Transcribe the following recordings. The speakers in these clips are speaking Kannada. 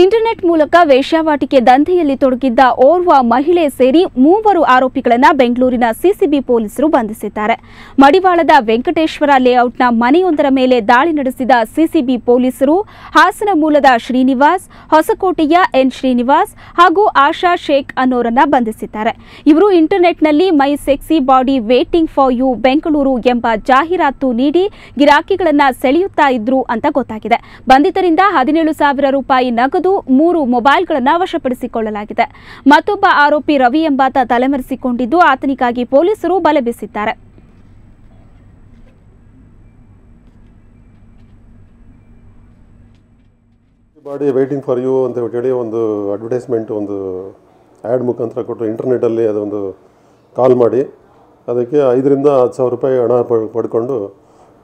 ಇಂಟರ್ನೆಟ್ ಮೂಲಕ ವೇಶ್ಯಾವಾಟಿಕೆ ದಂಧೆಯಲ್ಲಿ ತೊಡಗಿದ್ದ ಓರ್ವ ಮಹಿಳೆ ಸೇರಿ 3 ಆರೋಪಿಗಳನ್ನು ಬೆಂಗಳೂರಿನ ಸಿಸಿಬಿ ಪೊಲೀಸರು ಬಂಧಿಸಿದ್ದಾರೆ. ಮಡಿವಾಳದ ವೆಂಕಟೇಶ್ವರ ಲೇಔಟ್ನ ಮನೆಯೊಂದರ ಮೇಲೆ ದಾಳಿ ನಡೆಸಿದ ಸಿಸಿಬಿ ಪೊಲೀಸರು ಹಾಸನ ಮೂಲದ ಶ್ರೀನಿವಾಸ್, ಹೊಸಕೋಟೆಯ ಎನ್ ಶ್ರೀನಿವಾಸ್ ಹಾಗೂ ಆಶಾ ಶೇಖ್ ಅನ್ನೋರನ್ನ ಬಂಧಿಸಿದ್ದಾರೆ. ಇವರು ಇಂಟರ್ನೆಟ್ನಲ್ಲಿ my sexy body waiting for you Bengaluru ಎಂಬ ಜಾಹೀರಾತು ನೀಡಿ ಗಿರಾಕಿಗಳನ್ನು ಸೆಳೆಯುತ್ತಾ ಇದ್ರು ಅಂತ ಗೊತ್ತಾಗಿದೆ. ಬಂಧಿತರಿಂದ 17,000 ರೂಪಾಯಿ ನಗದು, 3 ಮೊಬೈಲ್ಗಳನ್ನು ವಶಪಡಿಸಿಕೊಳ್ಳಲಾಗಿದೆ. ಮತ್ತೊಬ್ಬ ಆರೋಪಿ ರವಿ ಎಂಬಾತ ತಲೆಮರೆಸಿಕೊಂಡಿದ್ದು ಆತನಿಗಾಗಿ ಪೊಲೀಸರು ಬಲೆ ಬೀಸಿದ್ದಾರೆ. ಬಾಡಿ ವೇಟಿಂಗ್ ಫಾರ್ ಯು ಅಂತ ಹೇಳಿ ಒಂದು ಅಡ್ವರ್ಟೈಸ್ಮೆಂಟ್ ಒಂದು ಆ್ಯಡ್ ಮುಖಾಂತರ ಕೊಟ್ಟು ಇಂಟರ್ನೆಟ್ಟಲ್ಲಿ ಅದೊಂದು ಕಾಲ್ ಮಾಡಿ ಅದಕ್ಕೆ 5,000 ರಿಂದ 10,000 ರೂಪಾಯಿ ಹಣ ಪಡ್ಕೊಂಡು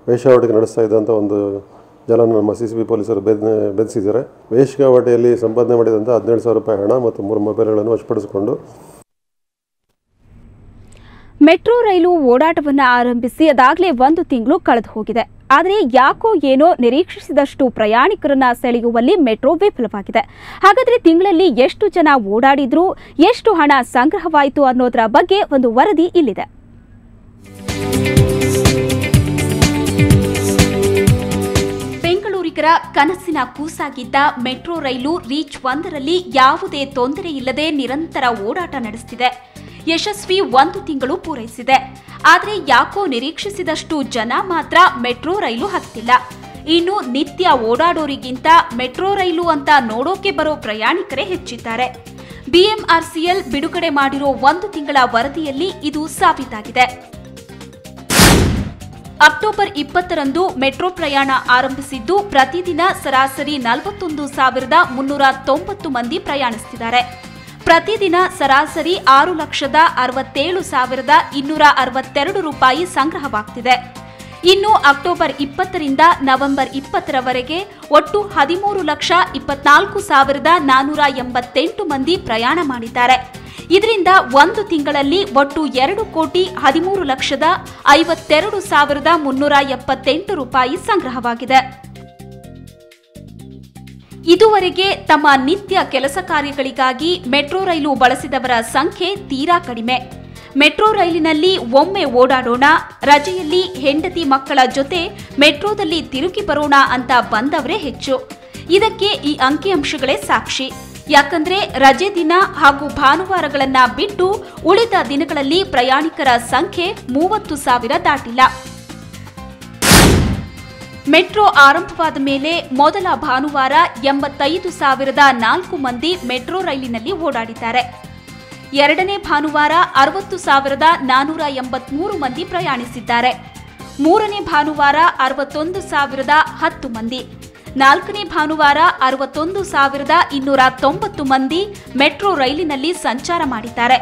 ವೇಶ್ಯಾವಾಟಿಕೆ ನಡೆಸ್ತಾ ಇದ್ದಂಥ ಒಂದು ಜನ ನಮ್ಮ ಸಿಸಿಬಿ ಪೊಲೀಸರು ಬೆದರಿಸಿದ್ದಾರೆ. ವೇಶ್ಯಾವಾಟಿಕೆಯಲ್ಲಿ ಸಂಪಾದನೆ ಮಾಡಿದಂಥ 17,000 ರೂಪಾಯಿ ಹಣ ಮತ್ತು 3 ಮೊಬೈಲ್ಗಳನ್ನು ವಶಪಡಿಸಿಕೊಂಡು ಮೆಟ್ರೋ ರೈಲು ಓಡಾಟವನ್ನು ಆರಂಭಿಸಿ ಅದಾಗಲೇ 1 ತಿಂಗಳು ಕಳೆದು ಹೋಗಿದೆ. ಆದರೆ ಯಾಕೋ ಏನೋ ನಿರೀಕ್ಷಿಸಿದಷ್ಟು ಪ್ರಯಾಣಿಕರನ್ನ ಸೆಳೆಯುವಲ್ಲಿ ಮೆಟ್ರೋ ವಿಫಲವಾಗಿದೆ. ಹಾಗಾದರೆ ತಿಂಗಳಲ್ಲಿ ಎಷ್ಟು ಜನ ಓಡಾಡಿದ್ರು, ಎಷ್ಟು ಹಣ ಸಂಗ್ರಹವಾಯಿತು ಅನ್ನೋದರ ಬಗ್ಗೆ ಒಂದು ವರದಿ ಇಲ್ಲಿದೆ. ಬೆಂಗಳೂರಿಗರ ಕನಸಿನ ಕೂಸಾಗಿದ್ದ ಮೆಟ್ರೋ ರೈಲು ರೀಚ್ 1ರಲ್ಲಿ ಯಾವುದೇ ತೊಂದರೆ ಇಲ್ಲದೆ ನಿರಂತರ ಓಡಾಟ ನಡೆಸುತ್ತಿದೆ. ಯಶಸ್ವಿ 1 ತಿಂಗಳು ಪೂರೈಸಿದೆ. ಆದರೆ ಯಾಕೋ ನಿರೀಕ್ಷಿಸಿದಷ್ಟು ಜನ ಮಾತ್ರ ಮೆಟ್ರೋ ರೈಲು ಹತ್ತಿಲ್ಲ. ಇನ್ನು ನಿತ್ಯ ಓಡಾಡೋರಿಗಿಂತ ಮೆಟ್ರೋ ರೈಲು ಅಂತ ನೋಡೋಕೆ ಬರೋ ಪ್ರಯಾಣಿಕರೇ ಹೆಚ್ಚಿದ್ದಾರೆ. ಬಿಎಂಆರ್ಸಿಎಲ್ ಬಿಡುಗಡೆ ಮಾಡಿರೋ 1 ತಿಂಗಳ ವರದಿಯಲ್ಲಿ ಇದು ಸಾಬೀತಾಗಿದೆ. ಅಕ್ಟೋಬರ್ 20ರಂದು ಮೆಟ್ರೋ ಪ್ರಯಾಣ ಆರಂಭಿಸಿದ್ದು ಪ್ರತಿದಿನ ಸರಾಸರಿ 41,390 ಮಂದಿ ಪ್ರಯಾಣಿಸುತ್ತಿದ್ದಾರೆ. ಪ್ರತಿದಿನ ಸರಾಸರಿ 6,67,262 ರೂಪಾಯಿ ಸಂಗ್ರಹವಾಗುತ್ತಿದೆ. ಇನ್ನು ಅಕ್ಟೋಬರ್ 20ರಿಂದ ನವೆಂಬರ್ 20ರವರೆಗೆ ಒಟ್ಟು 13,24,488 ಮಂದಿ ಪ್ರಯಾಣ ಮಾಡಿದ್ದಾರೆ. ಇದರಿಂದ 1 ತಿಂಗಳಲ್ಲಿ ಒಟ್ಟು 2,13,52,378 ರೂಪಾಯಿ ಸಂಗ್ರಹವಾಗಿದೆ. ಇದುವರೆಗೆ ತಮ್ಮ ನಿತ್ಯ ಕೆಲಸ ಕಾರ್ಯಗಳಿಗಾಗಿ ಮೆಟ್ರೋ ರೈಲು ಬಳಸಿದವರ ಸಂಖ್ಯೆ ತೀರಾ ಕಡಿಮೆ. ಮೆಟ್ರೋ ರೈಲಿನಲ್ಲಿ ಒಮ್ಮೆ ಓಡಾಡೋಣ, ರಜೆಯಲ್ಲಿ ಹೆಂಡತಿ ಮಕ್ಕಳ ಜೊತೆ ಮೆಟ್ರೋದಲ್ಲಿ ತಿರುಗಿ ಬರೋಣ ಅಂತ ಬಂದವರೇ ಹೆಚ್ಚು. ಇದಕ್ಕೆ ಈ ಅಂಕಿಅಂಶಗಳೇ ಸಾಕ್ಷಿ. ಯಾಕಂದ್ರೆ ರಜೆ ದಿನ ಹಾಗೂ ಭಾನುವಾರಗಳನ್ನ ಬಿಟ್ಟು ಉಳಿದ ದಿನಗಳಲ್ಲಿ ಪ್ರಯಾಣಿಕರ ಸಂಖ್ಯೆ 30,000 ದಾಟಿಲ್ಲ. ಮೆಟ್ರೋ ಆರಂಭವಾದ ಮೇಲೆ ಮೊದಲ ಭಾನುವಾರ 85,004 ಮಂದಿ ಮೆಟ್ರೋ ರೈಲಿನಲ್ಲಿ ಓಡಾಡಿದ್ದಾರೆ. ಎರಡನೇ ಭಾನುವಾರ 60,483 ಮಂದಿ ಪ್ರಯಾಣಿಸಿದ್ದಾರೆ. ಮೂರನೇ ಭಾನುವಾರ 61,010 ಮಂದಿ, ನಾಲ್ಕನೇ ಭಾನುವಾರ 61,290 ಮಂದಿ ಮೆಟ್ರೋ ರೈಲಿನಲ್ಲಿ ಸಂಚಾರ ಮಾಡಿದ್ದಾರೆ.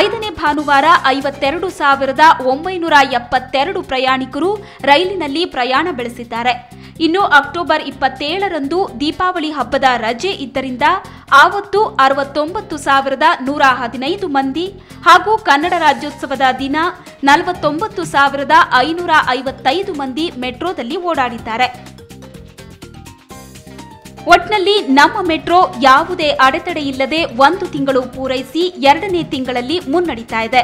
ಐದನೇ ಭಾನುವಾರ 52,972 ಪ್ರಯಾಣಿಕರು ರೈಲಿನಲ್ಲಿ ಪ್ರಯಾಣ ಬೆಳೆಸಿದ್ದಾರೆ. ಇನ್ನು ಅಕ್ಟೋಬರ್ 27ರಂದು ದೀಪಾವಳಿ ಹಬ್ಬದ ರಜೆ ಇದ್ದರಿಂದ ಆವತ್ತು 69,115 ಮಂದಿ ಹಾಗೂ ಕನ್ನಡ ರಾಜ್ಯೋತ್ಸವದ ದಿನ 49,555 ಮಂದಿ ಮೆಟ್ರೋದಲ್ಲಿ ಓಡಾಡಿದ್ದಾರೆ. ಒಟ್ನಲ್ಲಿ ನಮ್ಮ ಮೆಟ್ರೋ ಯಾವುದೇ ಅಡೆತಡೆ ಇಲ್ಲದೆ 1 ತಿಂಗಳು ಪೂರೈಸಿ 2ನೇ ತಿಂಗಳಲ್ಲಿ ಮುನ್ನಡೀತಾ ಇದೆ.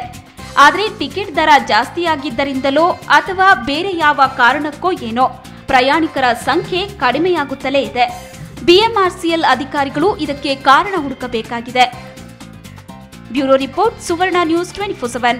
ಆದರೆ ಟಿಕೆಟ್ ದರ ಜಾಸ್ತಿಯಾಗಿದ್ದರಿಂದಲೋ ಅಥವಾ ಬೇರೆ ಯಾವ ಕಾರಣಕ್ಕೋ ಏನೋ ಪ್ರಯಾಣಿಕರ ಸಂಖ್ಯೆ ಕಡಿಮೆಯಾಗುತ್ತಲೇ ಇದೆ. ಬಿಎಂಆರ್ಸಿಎಲ್ ಅಧಿಕಾರಿಗಳು ಇದಕ್ಕೆ ಕಾರಣ ಹುಡುಕಬೇಕಾಗಿದೆ. ಬ್ಯೂರೋ ರಿಪೋರ್ಟ್, ಸುವರ್ಣ ನ್ಯೂಸ್ 24/7.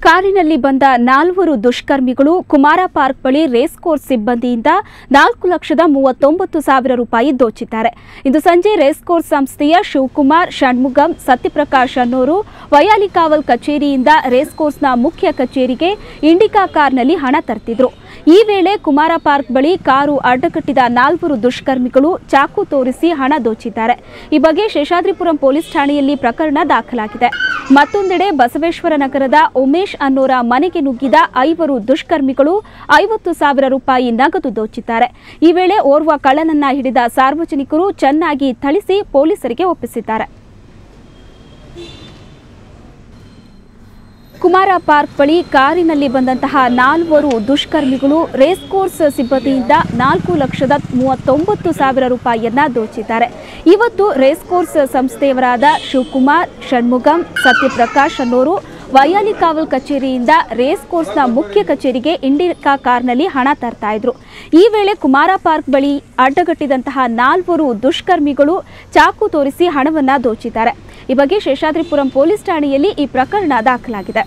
ಕಾರಿನಲ್ಲಿ ಬಂದ 4 ದುಷ್ಕರ್ಮಿಗಳು ಕುಮಾರ ಪಾರ್ಕ್ ಬಳಿ ರೇಸ್ ಕೋರ್ಸ್ ಸಿಬ್ಬಂದಿಯಿಂದ 4,39,000 ರೂಪಾಯಿ ದೋಚಿದ್ದಾರೆ. ಇಂದು ಸಂಜೆ ರೇಸ್ ಕೋರ್ಸ್ ಸಂಸ್ಥೆಯ ಶಿವಕುಮಾರ್, ಷಣ್ಮುಗಂ, ಸತ್ಯಪ್ರಕಾಶ್ ಅನ್ನೋರು ವಯಾಲಿಕಾವಲ್ ಕಚೇರಿಯಿಂದ ರೇಸ್ ಕೋರ್ಸ್ನ ಮುಖ್ಯ ಕಚೇರಿಗೆ ಇಂಡಿಕಾ ಕಾರ್ನಲ್ಲಿ ಹಣ ತರ್ತಿದ್ರು. ಈ ವೇಳೆ ಕುಮಾರ ಪಾರ್ಕ್ ಬಳಿ ಕಾರು ಅಡ್ಡಗಟ್ಟಿದ 4 ದುಷ್ಕರ್ಮಿಗಳು ಚಾಕು ತೋರಿಸಿ ಹಣ ದೋಚಿದ್ದಾರೆ. ಈ ಬಗ್ಗೆ ಶೇಷಾದ್ರಿಪುರಂ ಪೊಲೀಸ್ ಠಾಣೆಯಲ್ಲಿ ಪ್ರಕರಣ ದಾಖಲಾಗಿದೆ. ಮತ್ತೊಂದೆಡೆ ಬಸವೇಶ್ವರ ನಗರದ ಉಮೇಶ್ ಅನ್ನೋರ ಮನೆಗೆ ನುಗ್ಗಿದ 5 ದುಷ್ಕರ್ಮಿಗಳು 50,000 ರೂಪಾಯಿ ನಗದು ದೋಚಿದ್ದಾರೆ. ಈ ವೇಳೆ ಓರ್ವ ಕಳ್ಳನನ್ನ ಹಿಡಿದ ಸಾರ್ವಜನಿಕರು ಚೆನ್ನಾಗಿ ಥಳಿಸಿ ಪೊಲೀಸರಿಗೆ ಒಪ್ಪಿಸಿದ್ದಾರೆ. ಕುಮಾರ ಪಾರ್ಕ್ ಬಳಿ ಕಾರಿನಲ್ಲಿ ಬಂದಂತಹ 4 ದುಷ್ಕರ್ಮಿಗಳು ರೇಸ್ ಕೋರ್ಸ್ ಸಿಬ್ಬಂದಿಯಿಂದ 4,39,000 ರೂಪಾಯಿಯನ್ನ ದೋಚಿದ್ದಾರೆ. ಇವತ್ತು ರೇಸ್ ಕೋರ್ಸ್ ಸಂಸ್ಥೆಯವರಾದ ಶಿವಕುಮಾರ್, ಷಣ್ಮುಗಂ, ಸತ್ಯಪ್ರಕಾಶ್ ಅನ್ನೋರು ವೈಯಾಲಿಕಾವಲ್ ಕಚೇರಿಯಿಂದ ರೇಸ್ ಕೋರ್ಸ್ನ ಮುಖ್ಯ ಕಚೇರಿಗೆ ಇಂಡಿಕಾ ಕಾರ್ನಲ್ಲಿ ಹಣ ತರ್ತಾ ಇದ್ರು. ಈ ವೇಳೆ ಕುಮಾರ ಪಾರ್ಕ್ ಬಳಿ ಅಡ್ಡಗಟ್ಟಿದಂತಹ 4 ದುಷ್ಕರ್ಮಿಗಳು ಚಾಕು ತೋರಿಸಿ ಹಣವನ್ನ ದೋಚಿದ್ದಾರೆ. ಈ ಬಗ್ಗೆ ಶೇಷಾದ್ರಿಪುರಂ ಪೊಲೀಸ್ ಠಾಣೆಯಲ್ಲಿ ಈ ಪ್ರಕರಣ ದಾಖಲಾಗಿದೆ.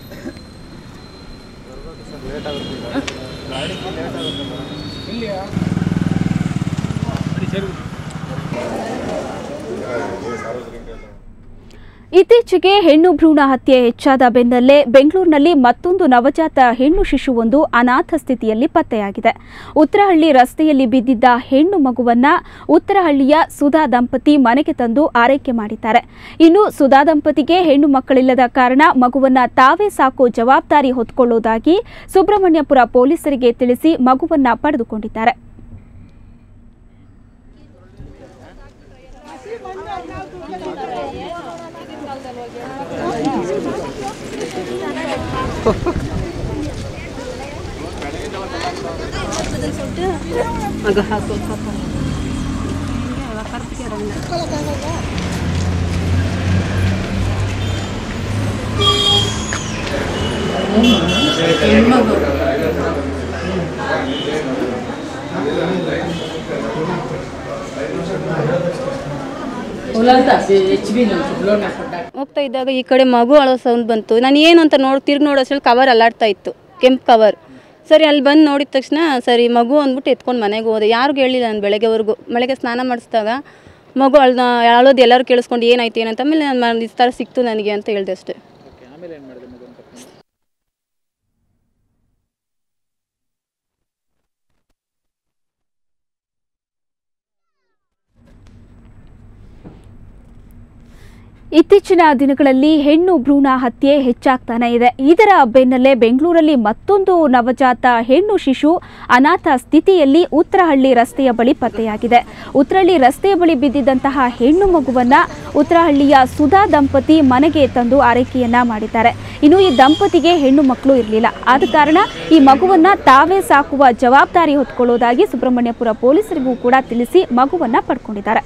ಇತ್ತೀಚೆಗೆ ಹೆಣ್ಣು ಭ್ರೂಣ ಹತ್ಯೆ ಹೆಚ್ಚಾದ ಬೆನ್ನಲ್ಲೇ ಬೆಂಗಳೂರಿನಲ್ಲಿ ಮತ್ತೊಂದು ನವಜಾತ ಹೆಣ್ಣು ಶಿಶುವೊಂದು ಅನಾಥ ಸ್ಥಿತಿಯಲ್ಲಿ ಪತ್ತೆಯಾಗಿದೆ. ಉತ್ತರಹಳ್ಳಿ ರಸ್ತೆಯಲ್ಲಿ ಬಿದ್ದಿದ್ದ ಹೆಣ್ಣು ಮಗುವನ್ನ ಉತ್ತರಹಳ್ಳಿಯ ಸುಧಾ ದಂಪತಿ ಮನೆಗೆ ತಂದು ಆರೈಕೆ ಮಾಡಿದ್ದಾರೆ. ಇನ್ನು ಸುಧಾ ದಂಪತಿಗೆ ಹೆಣ್ಣು ಮಕ್ಕಳಿಲ್ಲದ ಕಾರಣ ಮಗುವನ್ನ ತಾವೇ ಸಾಕೋ ಜವಾಬ್ದಾರಿ ಹೊತ್ತುಕೊಳ್ಳುವುದಾಗಿ ಸುಬ್ರಹ್ಮಣ್ಯಪುರ ಪೊಲೀಸರಿಗೆ ತಿಳಿಸಿ ಮಗುವನ್ನ ಪಡೆದುಕೊಂಡಿದ್ದಾರೆ. ಹೋಗ್ತಾ ಇದ್ದಾಗ ಈ ಕಡೆ ಮಗು ಅಳೋ ಸೌಂಡ್ ಬಂತು. ನಾನು ಏನು ಅಂತ ತಿರ್ಗಿ ನೋಡೋಷ್ಟ್ರಲ್ಲಿ ಕವರ್ ಅಲ್ಲಾಡ್ತಾ ಇತ್ತು, ಕೆಂಪು ಕವರ್. ಸರಿ ಅಲ್ಲಿ ಬಂದು ನೋಡಿದ ತಕ್ಷಣ ಸರಿ ಮಗು ಅಂದ್ಬಿಟ್ಟು ಎತ್ಕೊಂಡು ಮನೆಗೆ ಹೋದೆ. ಯಾರಿಗೂ ಹೇಳಿಲ್ಲ ನಾನು ಬೆಳಗ್ಗೆ ಸ್ನಾನ ಮಾಡಿಸಿದಾಗ ಮಗು ಅಳೋದು ಎಲ್ಲರೂ ಕೇಳಿಸ್ಕೊಂಡು ಏನಾಯ್ತು ಏನಂತ. ಆಮೇಲೆ ನಾನು ಈ ಥರ ಸಿಕ್ತು ನನಗೆ ಅಂತ ಹೇಳಿದೆ ಅಷ್ಟೇ. ಇತ್ತೀಚಿನ ದಿನಗಳಲ್ಲಿ ಹೆಣ್ಣು ಭ್ರೂಣ ಹತ್ಯೆ ಹೆಚ್ಚಾಗ್ತಾನೆ ಇದೆ. ಇದರ ಬೆನ್ನಲ್ಲೇ ಬೆಂಗಳೂರಲ್ಲಿ ಮತ್ತೊಂದು ನವಜಾತ ಹೆಣ್ಣು ಶಿಶು ಅನಾಥ ಸ್ಥಿತಿಯಲ್ಲಿ ಉತ್ತರಹಳ್ಳಿ ರಸ್ತೆಯ ಬಳಿ ಪತ್ತೆಯಾಗಿದೆ. ಉತ್ತರಹಳ್ಳಿ ರಸ್ತೆಯ ಬಳಿ ಬಿದ್ದಿದ್ದಂತಹ ಹೆಣ್ಣು ಮಗುವನ್ನ ಉತ್ತರಹಳ್ಳಿಯ ಸುಧಾ ದಂಪತಿ ಮನೆಗೆ ತಂದು ಆರೈಕೆಯನ್ನ ಮಾಡಿದ್ದಾರೆ. ಇನ್ನು ಈ ದಂಪತಿಗೆ ಹೆಣ್ಣು ಮಕ್ಕಳು ಇರಲಿಲ್ಲ. ಆದ ಕಾರಣ ಈ ಮಗುವನ್ನ ತಾವೇ ಸಾಕುವ ಜವಾಬ್ದಾರಿ ಹೊತ್ತುಕೊಳ್ಳುವುದಾಗಿ ಸುಬ್ರಹ್ಮಣ್ಯಪುರ ಪೊಲೀಸರಿಗೂ ಕೂಡ ತಿಳಿಸಿ ಮಗುವನ್ನ ಪಡ್ಕೊಂಡಿದ್ದಾರೆ.